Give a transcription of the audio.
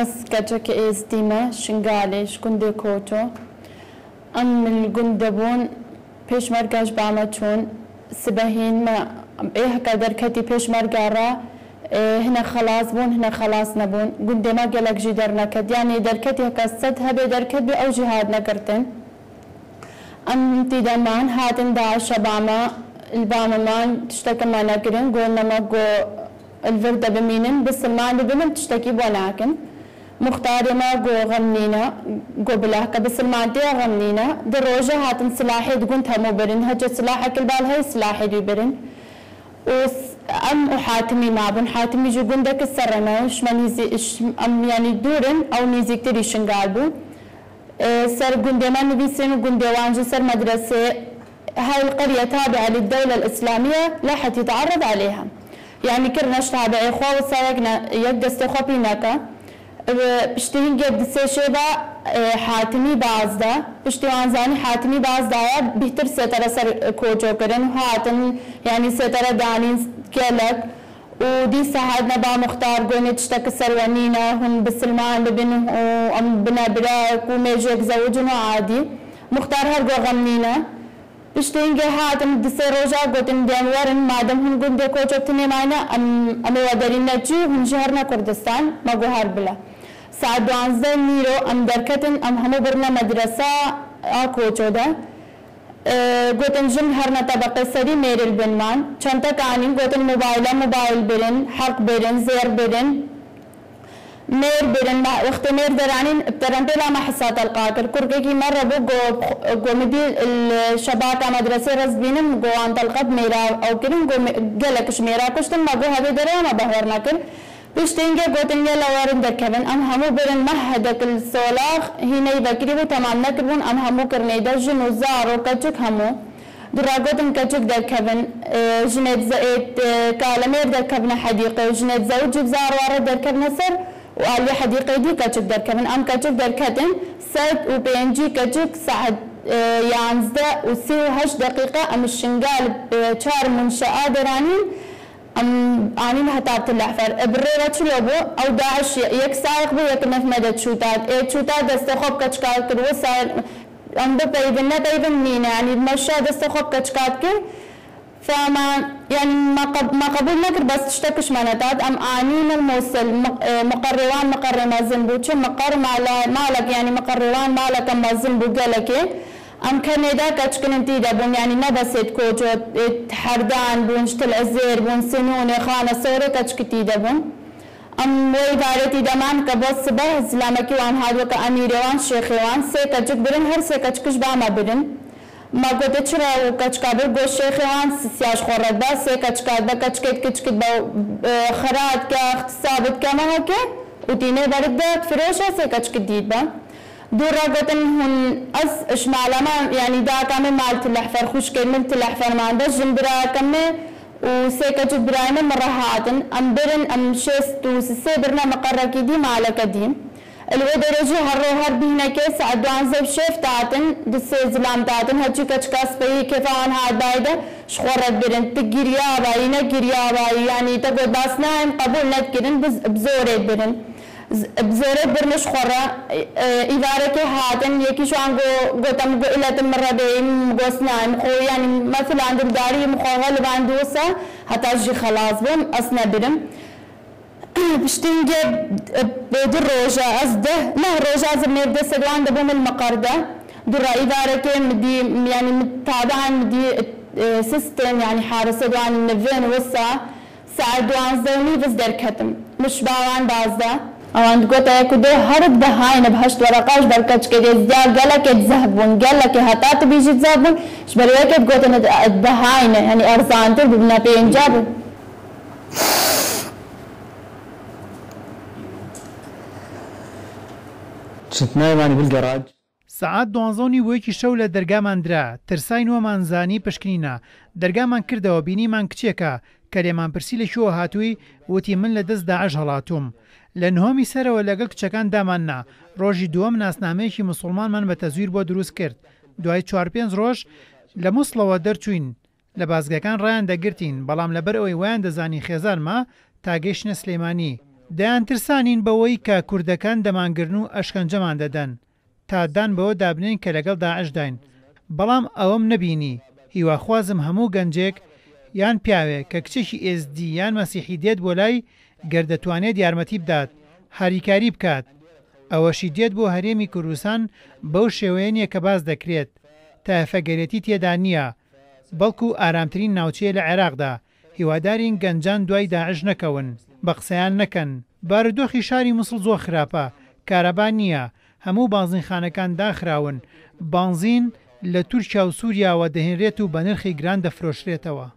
أس كجك إستيما شنغالش كندي كوتو أم الجندبون پیش مرگاش بعمتون سبهين ما إيه كدر كتي پیش مرگارا هنا خلاص بون هنا خلاص نبون قد ما قالك جدر نكد يعني دركتي هكسد هبي دركت بي أو جهاد نكرتن أم تدمان هاتن داعش بعما الباما مان تشتكي ما نكرن قولنا ما قو الفردة بمينن بس المان بمن تشتكي بوناكن مختاري ما قو غمنينا قو بلاهكا بس المان دي غمنينا دروجة هاتن سلاحي دقنتها مو برن هجت سلاحك البال هاي سلاحي دي برن أم وحاتمي معبن حاتمي جو قندك السرنا ما نيزي أم يعني دورن أو نيزي كتير شنقالبو سر قندمان نبيسين وقندوانجو سر مدرسة هاي القرية تابعة للدولة الإسلامية لا حد يتعرض عليها يعني كرناش تابع إخوة وصايقنا يقدس تخوبيناكا بشتهين قد سيشيبا حاتمي بازدا بشتوان زاني حاتمي بازدا بهتر سيطرة سر كوجو كرن وهاتن يعني سيطرة دانين كيلك ودي ساعدنا با مختار قوني تشتك سرونينا هم بسلمان ببنه وام بنا براك وميجيك زوجنا عادي مختار هرقو غمنينا بشتين هاتم دسي روجا قوتن ديانوارن مادم هم قوم دي كوجو بتني معنا ام ودرين نجو هم شهرنا كردستان ما قو هربلا ساعد 12 نيرو ام دركتن ام همو برنا مدرسة كوجو ده قوتن جن هرنا طبقة سري مير البنمان چنتا كانين قوتن موبايل برن حق برن زير برن مير برن وقت مير درانين ابترن بلا ما حسات القاكر كركي مرة بو مدي الشباكة مدرسة رزبينم قو عن تلقب ميرا او كرن قو قلقش ميرا كشتن ما قو هبي دريا بهورنا كر بشتينجا قوتن يلا وارن دركبن ام همو برن مهدك السولاخ هنا يبكري وتمام نكربون ام همو كرني درجن وزارو كتشك همو دراغوتن كتشك دركبن جنيد زائد كالمير دركبنا حديقة جنيد زوج بزار وارد دركبنا سر وقال لي حديقة دي كتشك دركبن ام كتشك دركتن سد وبينجي كتشك ساعد يانزدا وسي هش دقيقة ام الشنقال بشار منشآت درانين ام انين هتابت الاحفر بريرة شلوبو او داعش يك سايق بو يك نفمدت شوتات شوتات دستخوب كتشكات كر وسائل ام بيبن بيبن مين يعني مشى دستخوب كتشكات كر فما يعني ما قبول نكر بس تشتكش مناتات ام انين الموصل مقرران مقر مازن بوتش مقر مالك يعني مقرران مالك مازن بو قالك ام كندا كتشكن انتي دابون يعني ما بس كوجو حردان بون شتل عزير بون سنون خانه صوره كتشكتي دابون ام وي بارتي دمان كبوس به اسلامكي وان هادو كامير وان شيخ وان سي كتشك برن هر سي كتشكش باما برن ما قلت تشرا وكتشكابر جو شيخ وان سياش خورد بس سي كتشكاد بكتشكت كتشكت خرات كاختصابت كما هكا وتيني بردت فروشه سي كتشكت ديد با دورا قطن هن أس إشمالما يعني دا كامل مالت الأحفر خوش كلمة الأحفر ما عندش جنبرا كمل وسيكة براينا مرة هاتن أم برن أم شست وسيبرنا مقرر كدي مالك قديم الودر رجي هرو هربينا كيس عدوان زب شيف تاتن دسي زلام تاتن هاتشي كتشكاس بي كيفان هاد بايدة شخورت برن تقريا باينا قريا باي يعني تقول باس نايم قبول ندكرن بزوري برن بزورة برنش خورا إدارة هاتن يكي شو عنقو قوتم قو إلا تمرة بيم قوسنايم خو يعني مثلا عند الداري مخوغل باندوسا حتى جي خلاص بم أسنا برم بشتنجي بدر روجا أزده لا روجا أزم يبدأ سدوان دبوم المقردة درا إدارة مدي يعني متابعا مدي سيستم يعني حارس سدوان النفين وسا ساعدوان زوني بس دركتم مش باوان بازده اوان قلت يا كده هرب دهاين بهشت ورقاش بركتش كده ازديا قالك تذهبون قالك هتات بيجي تذهبون شبريك قلت دهاين يعني ارزانتر ببنا بينجابو شتناي ماني بالجراج ساعات دوانزۆنی وەیەکی شەو لە دەرگامان درا ترسای نوەمانزانی پشکنینە دەرگامان کردەوە بینیمان کچێکە کە لێمان پرسی لە شووە هاتووی وتی من لە دەست داعش هەڵاتوم لە نهۆمی سەرەوە لەگەڵ کچەکان داماننا ڕۆژی دووەم ناسنامەیەکی موسڵمانمان بە تەزویر بۆ دروست کرد دوای 4-5 ڕۆژ لە مووسڵەوە دەرچوین لە بازگەکان ڕایان دەگرتین بەڵام لەبەر ئەوەی ویان دەزانی خێزانمە تا گەیشتنە سلێمانی دەیان ترسانین بەوەی کە کوردەکان دەمانگرن و ئەشکەنجەمان دەدەن تا دان بەوە دابنین کە لەگەڵ داعش داین بەڵام ئەوەم نەبینی هیواخوازم هەموو گەنجێک یان پیاوێ کە کچێکی ئێزدی یان مەسیحی دێت بۆ لای گەردەتوانێت یارمەتی بدات هاریکاری بکات ئەوەشی دێت بۆ هەرێمی کوردستان بەو شێوەیە نیە کە باس دەکرێت تایفەگەرێتی تێدا نییە بەڵکو ئارامترین ناوچەیە لە عێراقدا هیوادارین گەنجان دوای داعش نەکەون بە قسەیان نەکەن بارودۆخی شاری موسڵ زۆر خراپە کارەبا نییە هەموو بانزینخانەکان داخراون بانزین لە تورکیا و سووریاوە دەهێنرێت و بە نرخی گران دەفرۆشرێتەوە